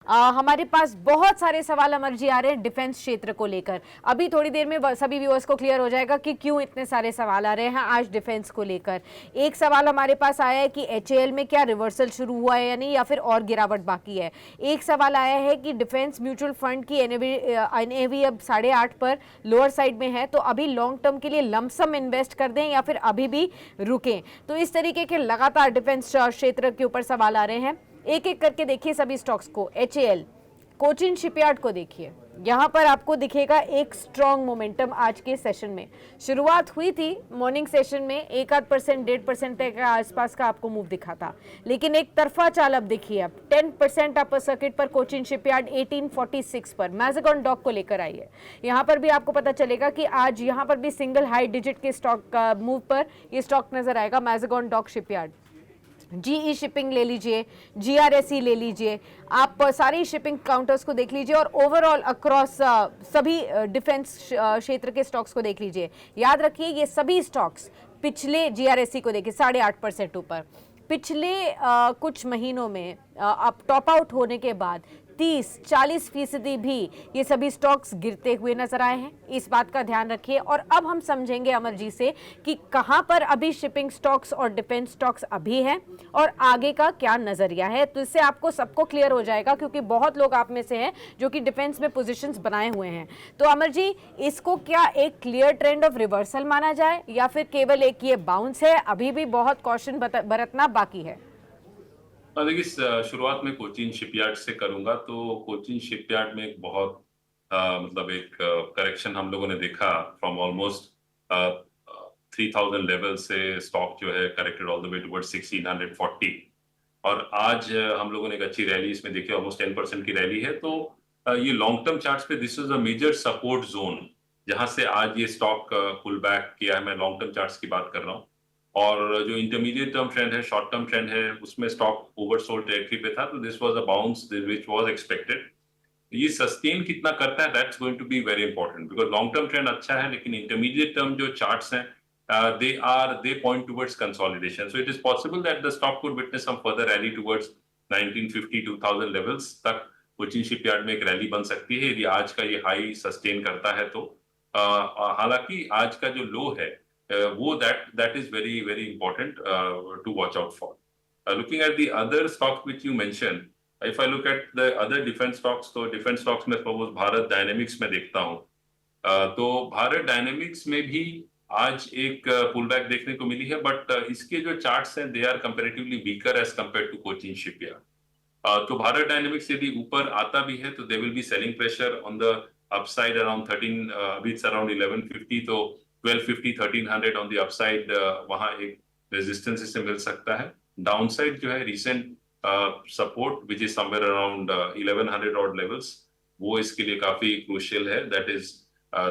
हमारे पास बहुत सारे सवाल अमर जी आ रहे हैं डिफेंस क्षेत्र को लेकर। अभी थोड़ी देर में सभी व्यूअर्स को क्लियर हो जाएगा कि क्यों इतने सारे सवाल आ रहे हैं आज डिफेंस को लेकर। एक सवाल हमारे पास आया है कि एचएएल में क्या रिवर्सल शुरू हुआ है या नहीं, या फिर और गिरावट बाकी है। एक सवाल आया है कि डिफेंस म्यूचुअल फंड की एनएवी अब 8.5 पर लोअर साइड में है, तो अभी लॉन्ग टर्म के लिए लमसम इन्वेस्ट कर दें या फिर अभी भी रुकें। तो इस तरीके के लगातार डिफेंस क्षेत्र के ऊपर सवाल आ रहे हैं। एक एक करके देखिए सभी स्टॉक्स को। एचएएल, कोचिन शिपयार्ड को देखिए, यहां पर आपको दिखेगा एक स्ट्रॉन्ग मोमेंटम आज के सेशन में। शुरुआत हुई थी मॉर्निंग सेशन में 1-8%, 1.5% तक के आसपास का आपको मूव दिखा था, लेकिन एक तरफा चाल अब देखिए। अब 10% अपर सर्किट पर कोचिन शिपयार्ड 1846 पर मैज़ेगॉन डॉक को लेकर आई है। यहां पर भी आपको पता चलेगा कि आज यहां पर भी सिंगल हाई डिजिट के स्टॉक मूव पर ये स्टॉक नजर आएगा, मैज़ेगॉन डॉक शिपयार्ड। जीई शिपिंग ले लीजिए, जीआरएसई ले लीजिए, आप सारी शिपिंग काउंटर्स को देख लीजिए और ओवरऑल अक्रॉस सभी डिफेंस क्षेत्र के स्टॉक्स को देख लीजिए। याद रखिए ये सभी स्टॉक्स पिछले, जीआरएसई को देखिए 8.5% ऊपर, पिछले कुछ महीनों में अब टॉप आउट होने के बाद 30-40% भी ये सभी स्टॉक्स गिरते हुए नजर आए हैं। इस बात का ध्यान रखिए। और अब हम समझेंगे अमर जी से कि कहां पर अभी शिपिंग स्टॉक्स और डिफेंस स्टॉक्स अभी हैं और आगे का क्या नजरिया है। तो इससे आपको सबको क्लियर हो जाएगा, क्योंकि बहुत लोग आप में से हैं जो कि डिफेंस में पोजीशंस बनाए हुए हैं। तो अमर जी, इसको क्या एक क्लियर ट्रेंड ऑफ रिवर्सल माना जाए या फिर केवल एक ये बाउंस है, अभी भी बहुत कॉशन बरतना बाकी है? देखिए, शुरुआत में कोचीन शिपयार्ड से करूंगा। तो कोचीन शिपयार्ड में एक बहुत मतलब एक करेक्शन हम लोगों ने देखा फ्रॉम ऑलमोस्ट 3000 लेवल से स्टॉक जो है corrected all the way toward 1640। और आज हम लोगों ने एक अच्छी रैली इसमें देखी, ऑलमोस्ट 10% की रैली है। तो ये लॉन्ग टर्म चार्ट्स पे this is a major support zone, जहां से आज ये स्टॉक पुल बैक किया है। मैं लॉन्ग टर्म चार्ट्स की बात कर रहा हूँ। और जो इंटरमीडिएट टर्म ट्रेंड है, शॉर्ट टर्म ट्रेंड है, उसमें स्टॉक ओवरसोल्ड टेरिटरी पे था। तो this was a bounce which was expected. ये सस्टेन कितना करता है, that's going to be very important, because long term trend अच्छा है, लेकिन इंटरमीडिएट टर्म जो चार्ट्स हैं they point towards consolidation. So it is possible that the stock could witness some further rally towards 1950-2000 levels तक Cochin shipyard में एक rally बन सकती है यदि आज का ये हाई सस्टेन करता है। तो हालांकि आज का जो लो है वो that is very very important to watch out for. Looking at the other stocks which you mentioned, if I look at the other defense stocks, तो defense stocks में suppose भारत डायनेमिक्स में देखता हूँ। तो भारत डायनेमिक्स में भी आज एक पुल बैक देखने को मिली है, बट इसके जो चार्ट्स हैं they are comparatively weaker as compare to Cochin shipyard. तो भारत डायनेमिक्स यदि ऊपर आता भी है तो they will be selling pressure on the upside around 13, अभी इट्स अराउंड 1150, तो 1250 1300 ऑन द अपसाइड वहां एक रेजिस्टेंस इसे मिल सकता है। डाउनसाइड जो है recent support which is somewhere around 1100 odd levels, वो इसके लिए काफी क्रूशियल है।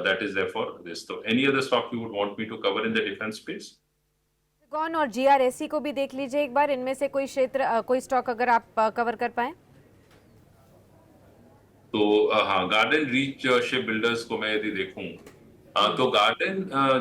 that is there for this. So any other stock you would want me to cover in the defense space? कौन और जीआरएसई को भी देख लीजिए एक बार, इनमें से कोई क्षेत्र कोई स्टॉक अगर आप कवर कर पाए। तो हाँ, गार्डन रीच शिप बिल्डर्स को मैं यदि देखूं, तो गार्डन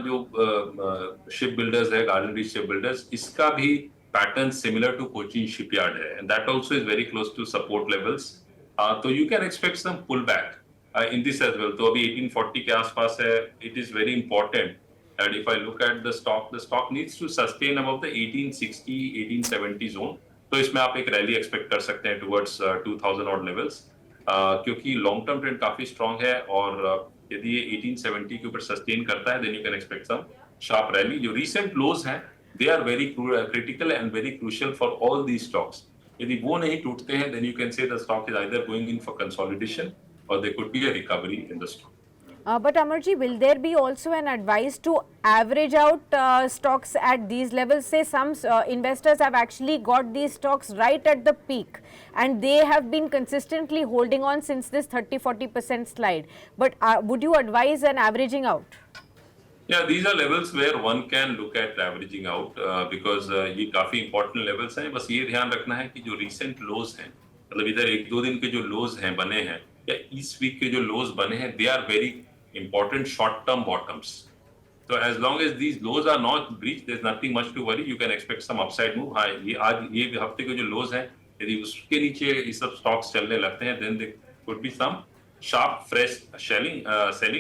जो शिप बिल्डर्स है, गार्डन रीच शिप बिल्डर्स, इसका भी pattern similar to Cochin Shipyard है, and that also is very close to support levels. तो you can expect some pull back in this as well. तो अभी 1840 के आसपास है। It is very important that if I look at the stock needs to sustain above the 1860, 1870 zone. तो इसमें आप एक रैली एक्सपेक्ट कर सकते हैं towards 2000 odd levels, क्योंकि लॉन्ग टर्म ट्रेंड काफी स्ट्रांग है। और यदि ये 1870 के ऊपर सस्टेन करता है, then you can expect some sharp rally. जो recent lows हैं, they are very critical and very crucial for all these stocks. यदि वो नहीं टूटते हैं, then you can say the stock is either going in for consolidation or there could be a recovery in the stock. But Amarji, will there be also an advice to average out stocks at these levels? Say some investors have actually got these stocks right at the peak and they have been consistently holding on since this 30-40% slide. But would you advise an averaging out? Yeah, these are levels where one can look at averaging out because ये काफी important levels हैं। बस ये ध्यान रखना है कि जो recent lows हैं, मतलब इधर 1-2 दिन के जो lows हैं बने हैं, या इस वीक के जो लोज बने हैं, they are very important short term bottoms. तो as long as these lows are not breach, there is nothing much to worry, you can expect some upside move. हाँ, ये आज ये हफ्ते के जो लोज हैं यदि उसके नीचे ये सब स्टॉक्स चलने लगते हैं, then there could be some sharp fresh selling,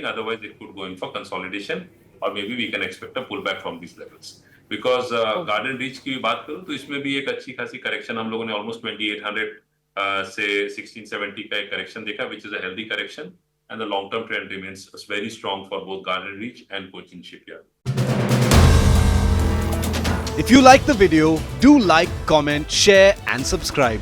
otherwise it could go in for consolidation, or maybe we can expect a pullback from these levels. Because garden reach की बात करूं तो इसमें भी एक अच्छी खासी करेक्शन हम लोगों ने ऑलमोस्ट 2800 से 1670 का एक करेक्शन देखा, which is a healthy correction, and the long term trend remains very strong for both Garden Reach and Cochin Shipyard. If you like the video, do like, comment, share and subscribe.